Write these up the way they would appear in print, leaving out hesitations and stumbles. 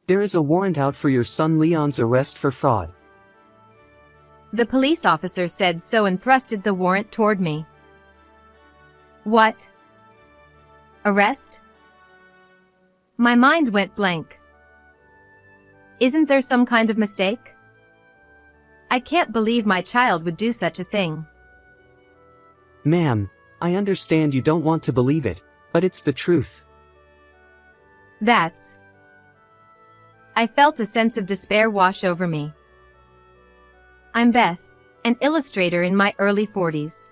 There is a warrant out for your son Leon's arrest for fraud. The police officer said so and thrusted the warrant toward me. What? Arrest? My mind went blank. Isn't there some kind of mistake? I can't believe my child would do such a thing. Ma'am, I understand you don't want to believe it, but it's the truth. That's... I felt a sense of despair wash over me. I'm Beth, an illustrator in my early 40s.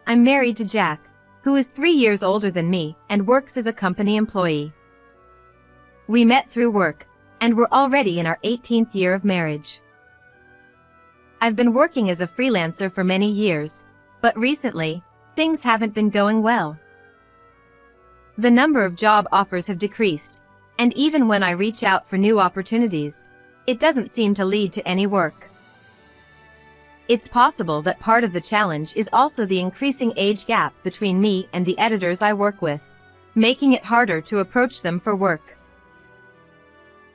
I'm married to Jack, who is 3 years older than me and works as a company employee. We met through work, and we're already in our 18th year of marriage. I've been working as a freelancer for many years, but recently, things haven't been going well. The number of job offers have decreased, and even when I reach out for new opportunities, it doesn't seem to lead to any work. It's possible that part of the challenge is also the increasing age gap between me and the editors I work with, making it harder to approach them for work.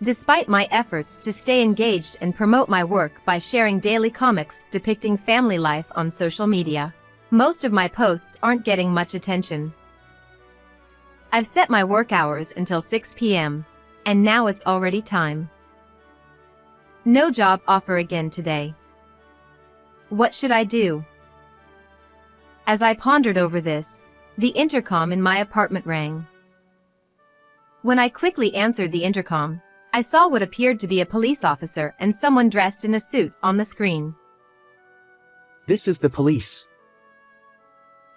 Despite my efforts to stay engaged and promote my work by sharing daily comics depicting family life on social media, most of my posts aren't getting much attention. I've set my work hours until 6 p.m., and now it's already time. No job offer again today. What should I do? As I pondered over this, the intercom in my apartment rang. When I quickly answered the intercom, I saw what appeared to be a police officer and someone dressed in a suit on the screen. This is the police.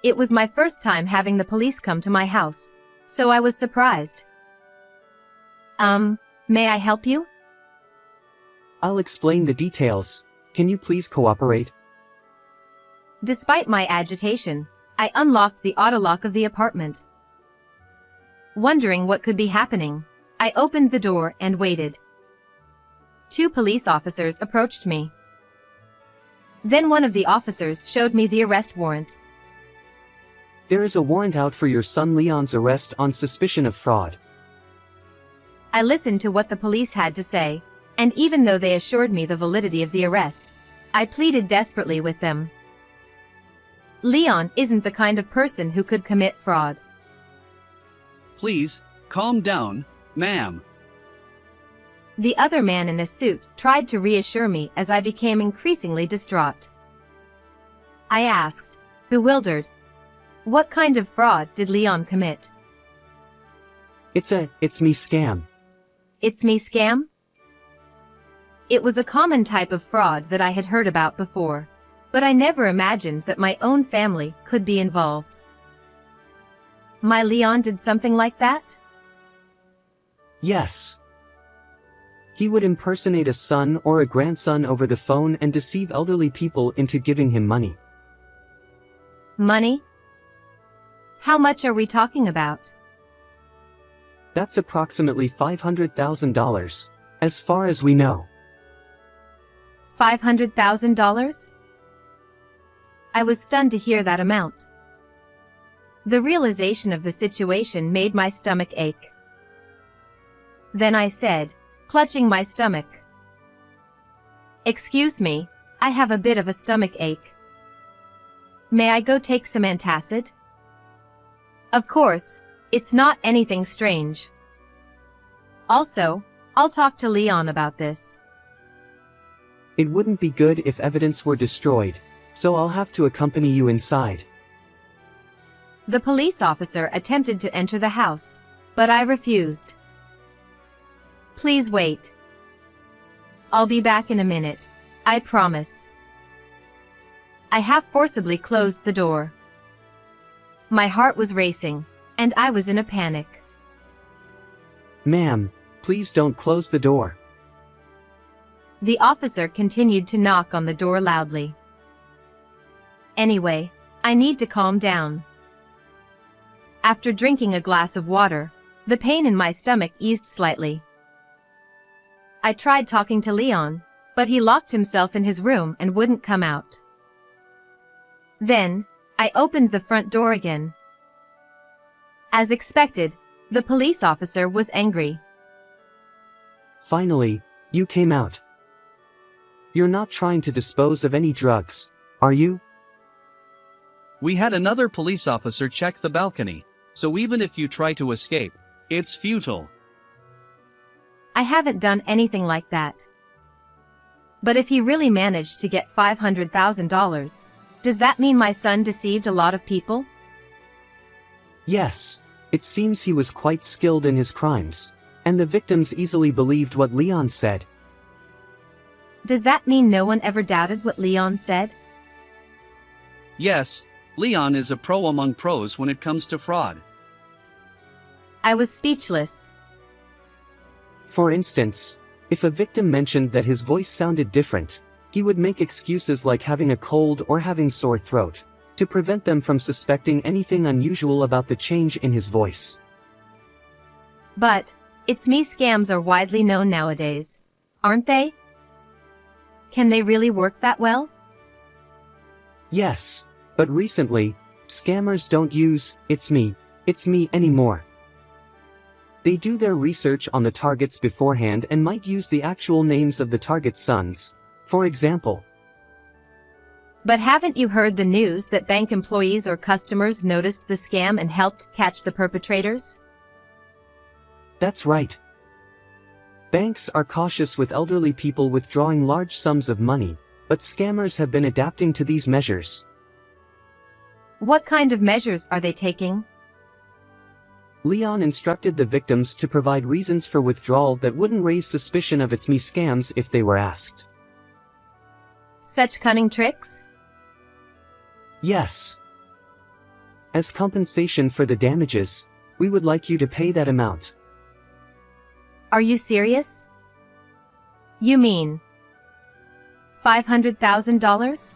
It was my first time having the police come to my house, so I was surprised. May I help you? I'll explain the details. Can you please cooperate? Despite my agitation, I unlocked the autolock of the apartment. Wondering what could be happening, I opened the door and waited. 2 police officers approached me. Then one of the officers showed me the arrest warrant. There is a warrant out for your son Leon's arrest on suspicion of fraud. I listened to what the police had to say, and even though they assured me the validity of the arrest, I pleaded desperately with them. Leon isn't the kind of person who could commit fraud. Please, calm down, ma'am. The other man in a suit tried to reassure me as I became increasingly distraught. I asked, bewildered, what kind of fraud did Leon commit? It's me scam. It's me scam? It was a common type of fraud that I had heard about before, but I never imagined that my own family could be involved. My Leon did something like that? Yes. He would impersonate a son or a grandson over the phone and deceive elderly people into giving him money. Money? How much are we talking about? That's approximately $500,000, as far as we know. $500,000? I was stunned to hear that amount. The realization of the situation made my stomach ache. Then I said, clutching my stomach, "Excuse me, I have a bit of a stomach ache. May I go take some antacid?" Of course, it's not anything strange. Also, I'll talk to Leon about this. It wouldn't be good if evidence were destroyed, so I'll have to accompany you inside. The police officer attempted to enter the house, but I refused. Please wait. I'll be back in a minute, I promise. I half forcibly closed the door. My heart was racing, and I was in a panic. Ma'am, please don't close the door. The officer continued to knock on the door loudly. Anyway, I need to calm down. After drinking a glass of water, the pain in my stomach eased slightly. I tried talking to Leon, but he locked himself in his room and wouldn't come out. Then, I opened the front door again. As expected, the police officer was angry. Finally, you came out. You're not trying to dispose of any drugs, are you? We had another police officer check the balcony, so even if you try to escape, it's futile. I haven't done anything like that. But if he really managed to get $500,000, does that mean my son deceived a lot of people? Yes, it seems he was quite skilled in his crimes, and the victims easily believed what Leon said. Does that mean no one ever doubted what Leon said? Yes, Leon is a pro among pros when it comes to fraud. I was speechless. For instance, if a victim mentioned that his voice sounded different, he would make excuses like having a cold or having sore throat, to prevent them from suspecting anything unusual about the change in his voice. But, It's Me scams are widely known nowadays, aren't they? Can they really work that well? Yes, but recently, scammers don't use it's me anymore. They do their research on the targets beforehand and might use the actual names of the target's sons, for example. But haven't you heard the news that bank employees or customers noticed the scam and helped catch the perpetrators? That's right. Banks are cautious with elderly people withdrawing large sums of money, but scammers have been adapting to these measures. What kind of measures are they taking? Leon instructed the victims to provide reasons for withdrawal that wouldn't raise suspicion of it's me scams if they were asked. Such cunning tricks? Yes. As compensation for the damages, we would like you to pay that amount. Are you serious? You mean $500,000?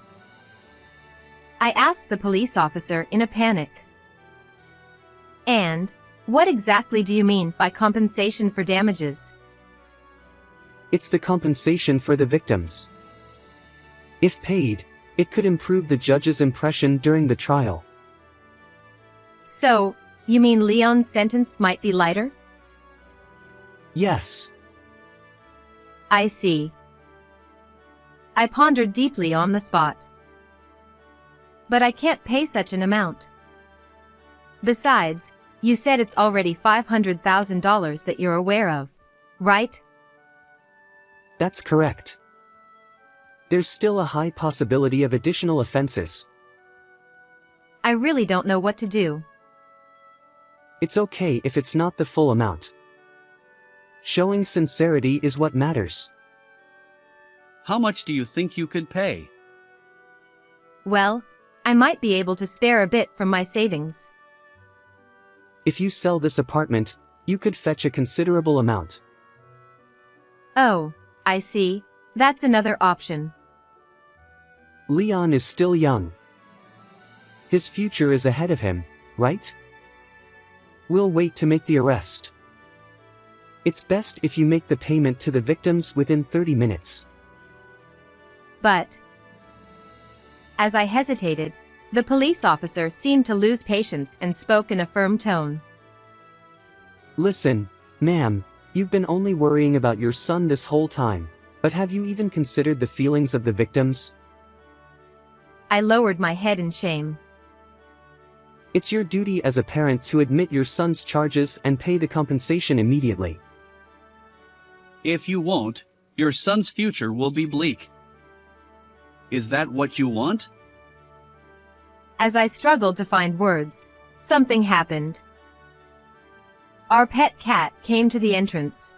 I asked the police officer in a panic. And what exactly do you mean by compensation for damages? It's the compensation for the victims. If paid, it could improve the judge's impression during the trial. So, you mean Leon's sentence might be lighter? Yes. I see. I pondered deeply on the spot. But I can't pay such an amount. Besides, you said it's already $500,000 that you're aware of, right? That's correct. There's still a high possibility of additional offenses. I really don't know what to do. It's okay if it's not the full amount. Showing sincerity is what matters. How much do you think you could pay? Well, I might be able to spare a bit from my savings. If you sell this apartment, you could fetch a considerable amount. Oh, I see. That's another option. Leon is still young. His future is ahead of him, right? We'll wait to make the arrest. It's best if you make the payment to the victims within 30 minutes. But, as I hesitated, the police officer seemed to lose patience and spoke in a firm tone. Listen, ma'am, you've been only worrying about your son this whole time, but have you even considered the feelings of the victims? I lowered my head in shame. It's your duty as a parent to admit your son's charges and pay the compensation immediately. If you won't, your son's future will be bleak. Is that what you want? As I struggled to find words, something happened. Our pet cat came to the entrance.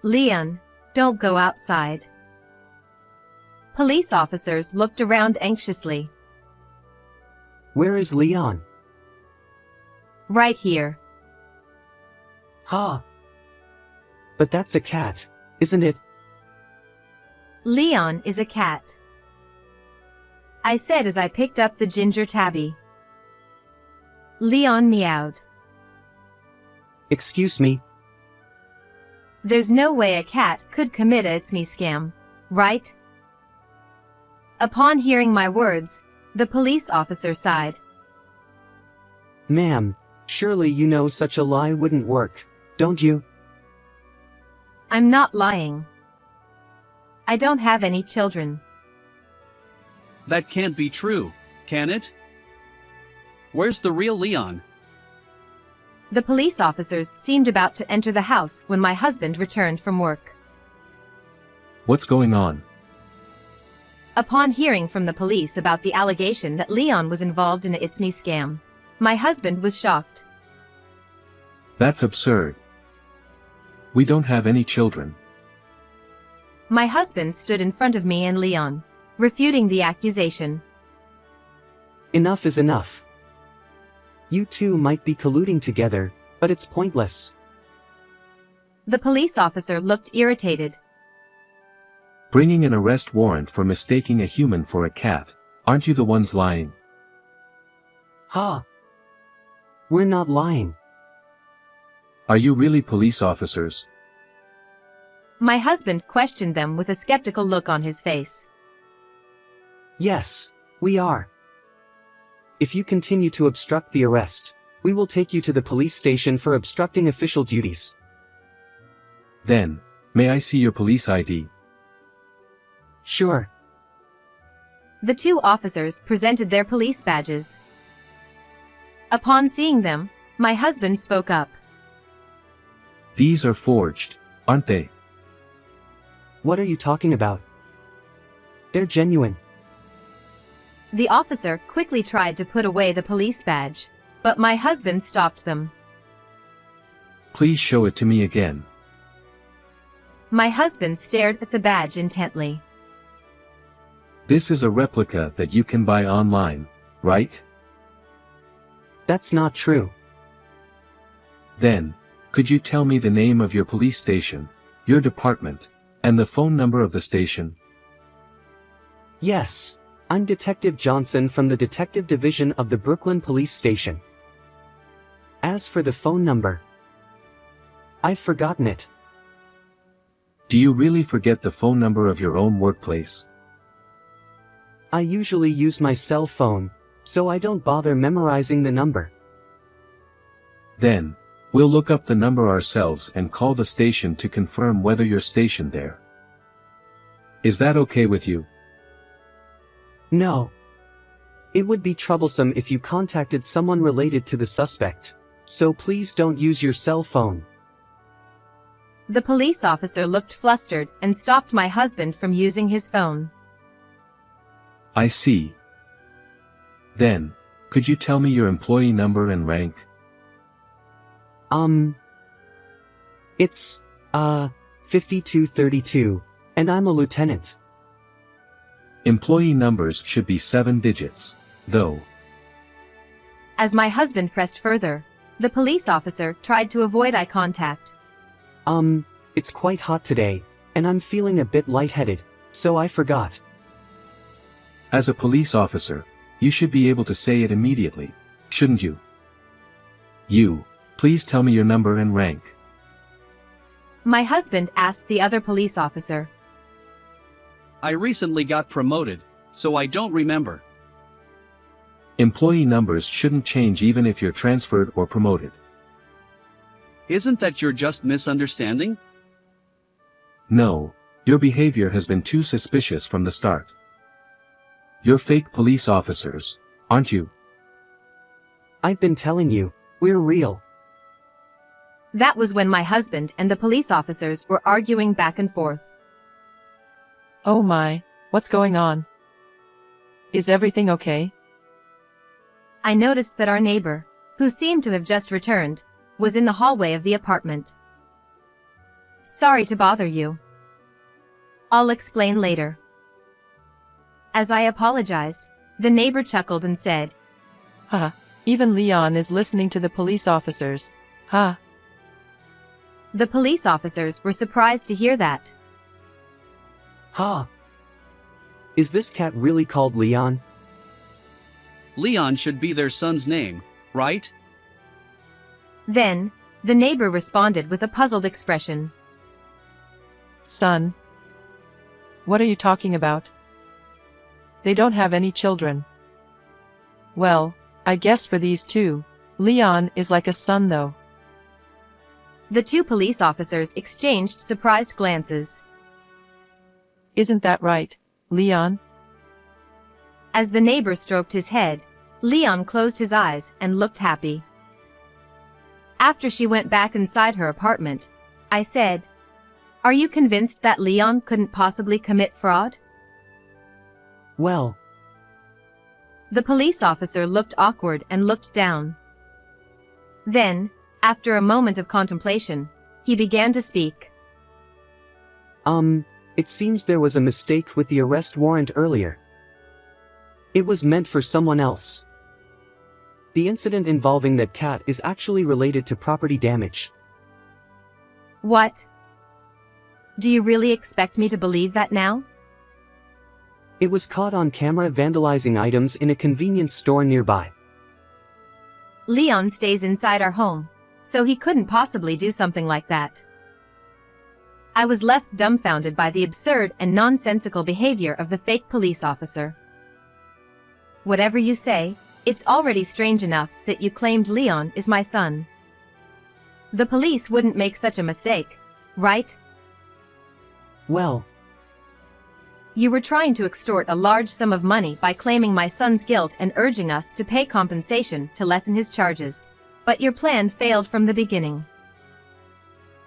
Leon, don't go outside. Police officers looked around anxiously. Where is Leon? Right here. Ha! But that's a cat, isn't it? Leon is a cat, I said as I picked up the ginger tabby. Leon meowed. Excuse me? There's no way a cat could commit a It's Me scam, right? Upon hearing my words, the police officer sighed. Ma'am, surely you know such a lie wouldn't work, don't you? I'm not lying. I don't have any children. That can't be true, can it? Where's the real Leon? The police officers seemed about to enter the house when my husband returned from work. What's going on? Upon hearing from the police about the allegation that Leon was involved in a It's Me scam, my husband was shocked. That's absurd. We don't have any children. My husband stood in front of me and Leon, refuting the accusation. Enough is enough. You two might be colluding together, but it's pointless. The police officer looked irritated. Bringing an arrest warrant for mistaking a human for a cat. Aren't you the ones lying? Ha! We're not lying. Are you really police officers? My husband questioned them with a skeptical look on his face. Yes, we are. If you continue to obstruct the arrest, we will take you to the police station for obstructing official duties. Then, may I see your police ID? Sure. The two officers presented their police badges. Upon seeing them, my husband spoke up. These are forged, aren't they? What are you talking about? They're genuine. The officer quickly tried to put away the police badge, but my husband stopped them. Please show it to me again. My husband stared at the badge intently. This is a replica that you can buy online, right? That's not true. Then, could you tell me the name of your police station, your department, and the phone number of the station? Yes, I'm Detective Johnson from the Detective Division of the Brooklyn Police Station. As for the phone number, I've forgotten it. Do you really forget the phone number of your own workplace? I usually use my cell phone, so I don't bother memorizing the number. Then, we'll look up the number ourselves and call the station to confirm whether you're stationed there. Is that okay with you? No. It would be troublesome if you contacted someone related to the suspect, so please don't use your cell phone. The police officer looked flustered and stopped my husband from using his phone. I see. Then, could you tell me your employee number and rank? It's, 5232, and I'm a lieutenant. Employee numbers should be 7 digits, though. As my husband pressed further, the police officer tried to avoid eye contact. It's quite hot today, and I'm feeling a bit lightheaded, so I forgot. As a police officer, you should be able to say it immediately, shouldn't you? Please tell me your number and rank. My husband asked the other police officer. I recently got promoted, so I don't remember. Employee numbers shouldn't change even if you're transferred or promoted. Isn't that you're just misunderstanding? No, your behavior has been too suspicious from the start. You're fake police officers, aren't you? I've been telling you, we're real. That was when my husband and the police officers were arguing back and forth. Oh my, what's going on? Is everything okay? I noticed that our neighbor, who seemed to have just returned, was in the hallway of the apartment. Sorry to bother you. I'll explain later. As I apologized, the neighbor chuckled and said, Haha, even Leon is listening to the police officers. Ha. The police officers were surprised to hear that. Ha! Is this cat really called Leon? Leon should be their son's name, right? Then, the neighbor responded with a puzzled expression. Son. What are you talking about? They don't have any children. Well, I guess for these two, Leon is like a son though. The two police officers exchanged surprised glances. Isn't that right, Leon? As the neighbor stroked his head, Leon closed his eyes and looked happy. After she went back inside her apartment, I said, "Are you convinced that Leon couldn't possibly commit fraud?" Well, The police officer looked awkward and looked down. Then, after a moment of contemplation, he began to speak. it seems there was a mistake with the arrest warrant earlier. It was meant for someone else. The incident involving that cat is actually related to property damage. What? Do you really expect me to believe that now? It was caught on camera vandalizing items in a convenience store nearby. Leon stays inside our home, so he couldn't possibly do something like that. I was left dumbfounded by the absurd and nonsensical behavior of the fake police officer. Whatever you say, it's already strange enough that you claimed Leon is my son. The police wouldn't make such a mistake, right? Well, You were trying to extort a large sum of money by claiming my son's guilt and urging us to pay compensation to lessen his charges. But your plan failed from the beginning.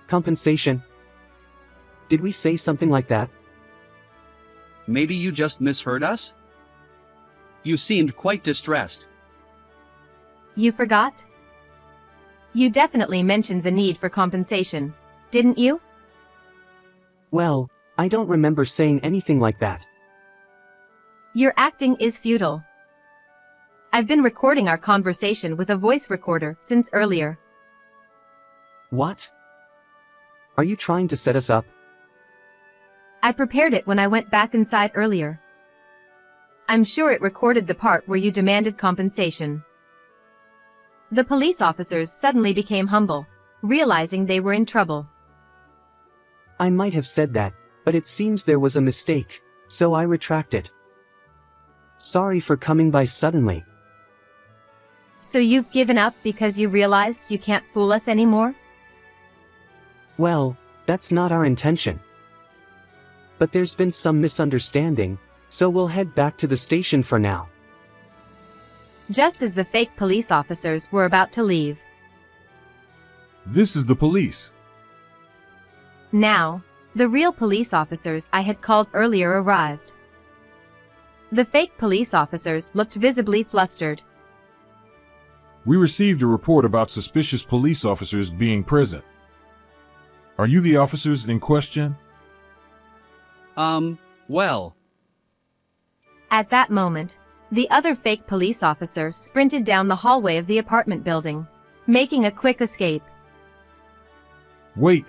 compensation? Did we say something like that? Maybe you just misheard us? You seemed quite distressed. You forgot? You definitely mentioned the need for compensation, didn't you? Well, I don't remember saying anything like that. Your acting is futile. I've been recording our conversation with a voice recorder since earlier. What? Are you trying to set us up? I prepared it when I went back inside earlier. I'm sure it recorded the part where you demanded compensation. The police officers suddenly became humble, realizing they were in trouble. I might have said that, but it seems there was a mistake, so I retract it. Sorry for coming by suddenly. So you've given up because you realized you can't fool us anymore? Well, that's not our intention. But there's been some misunderstanding, so we'll head back to the station for now. Just as the fake police officers were about to leave. This is the police. Now, the real police officers I had called earlier arrived. The fake police officers looked visibly flustered. We received a report about suspicious police officers being present. Are you the officers in question? Well. At that moment, the other fake police officer sprinted down the hallway of the apartment building, making a quick escape. Wait,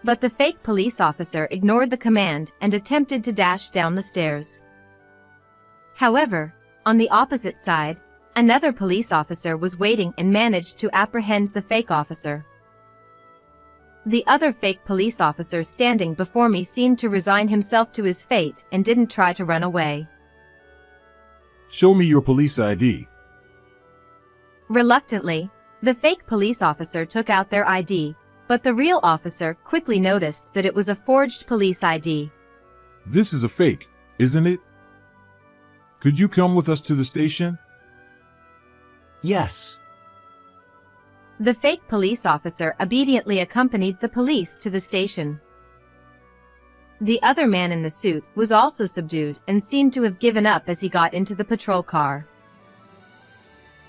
But the fake police officer ignored the command and attempted to dash down the stairs. However, on the opposite side, another police officer was waiting and managed to apprehend the fake officer. The other fake police officer standing before me seemed to resign himself to his fate and didn't try to run away. show me your police ID. Reluctantly, the fake police officer took out their ID, but the real officer quickly noticed that it was a forged police ID. This is a fake, isn't it? Could you come with us to the station? Yes. The fake police officer obediently accompanied the police to the station. The other man in the suit was also subdued and seemed to have given up as he got into the patrol car.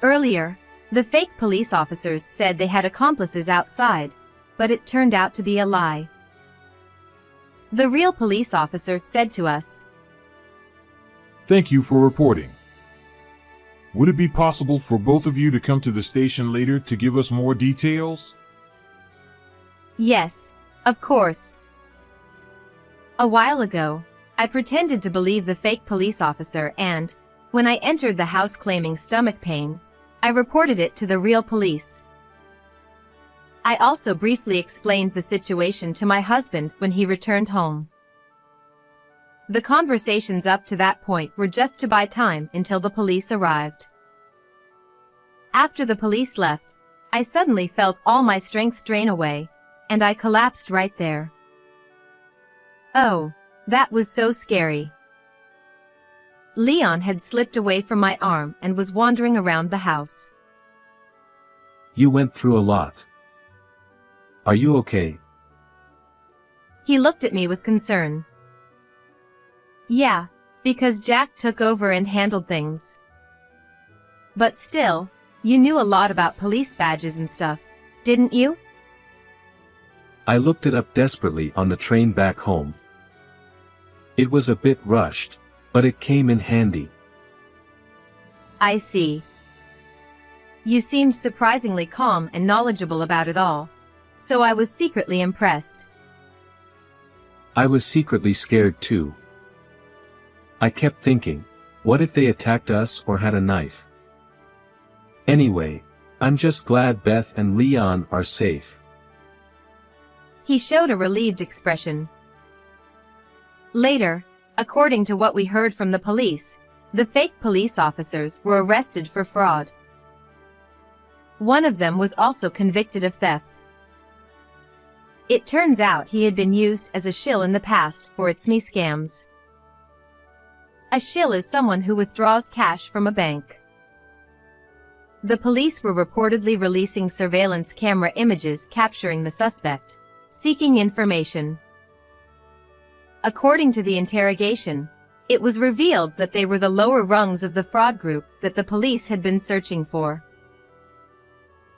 Earlier, the fake police officers said they had accomplices outside, but it turned out to be a lie. The real police officer said to us, Thank you for reporting. Would it be possible for both of you to come to the station later to give us more details? "Yes, of course." A while ago, I pretended to believe the fake police officer and, when I entered the house claiming stomach pain, I reported it to the real police. I also briefly explained the situation to my husband when he returned home. The conversations up to that point were just to buy time until the police arrived. After the police left, I suddenly felt all my strength drain away, and I collapsed right there. Oh, that was so scary. Leon had slipped away from my arm and was wandering around the house. You went through a lot. Are you okay? He looked at me with concern. Yeah, because Jack took over and handled things. But still, you knew a lot about police badges and stuff, didn't you? I looked it up desperately on the train back home. It was a bit rushed, but it came in handy. I see. You seemed surprisingly calm and knowledgeable about it all, so I was secretly impressed. I was secretly scared too. I kept thinking, what if they attacked us or had a knife? Anyway, I'm just glad Beth and Leon are safe. He showed a relieved expression. Later, according to what we heard from the police, the fake police officers were arrested for fraud. One of them was also convicted of theft. It turns out he had been used as a shill in the past for its me scams. A shill is someone who withdraws cash from a bank. The police were reportedly releasing surveillance camera images capturing the suspect, seeking information. According to the interrogation, it was revealed that they were the lower rungs of the fraud group that the police had been searching for.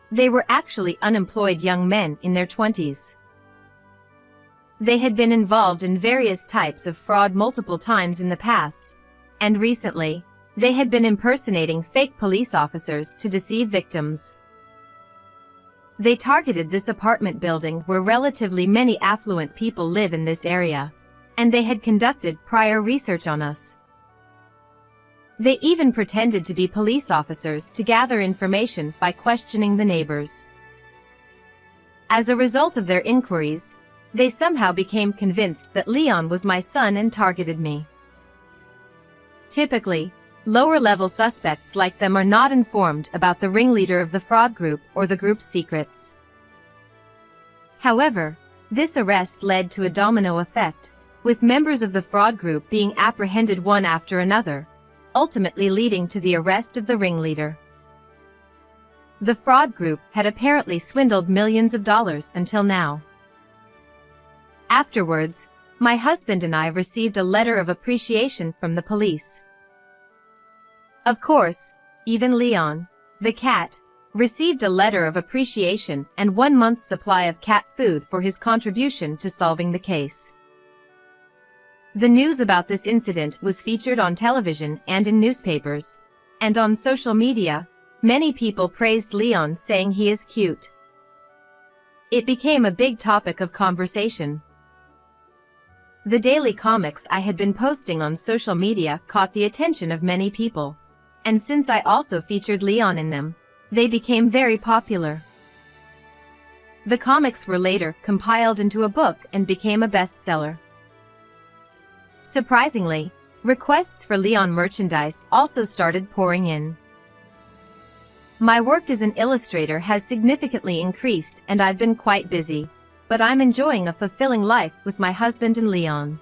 They were actually unemployed young men in their 20s. They had been involved in various types of fraud multiple times in the past, and recently, they had been impersonating fake police officers to deceive victims. They targeted this apartment building where relatively many affluent people live in this area, and they had conducted prior research on us. They even pretended to be police officers to gather information by questioning the neighbors. As a result of their inquiries, they somehow became convinced that Leon was my son and targeted me. Typically, lower-level suspects like them are not informed about the ringleader of the fraud group or the group's secrets. However, this arrest led to a domino effect, with members of the fraud group being apprehended one after another, ultimately leading to the arrest of the ringleader. The fraud group had apparently swindled millions of dollars until now. Afterwards, my husband and I received a letter of appreciation from the police. Of course, even Leon, the cat, received a letter of appreciation and 1 month's supply of cat food for his contribution to solving the case. The news about this incident was featured on television and in newspapers, and on social media, many people praised Leon, saying he is cute. It became a big topic of conversation. The daily comics I had been posting on social media caught the attention of many people, and since I also featured Leon in them, they became very popular. The comics were later compiled into a book and became a bestseller. Surprisingly, requests for Leon merchandise also started pouring in. My work as an illustrator has significantly increased and I've been quite busy, but I'm enjoying a fulfilling life with my husband and Leon.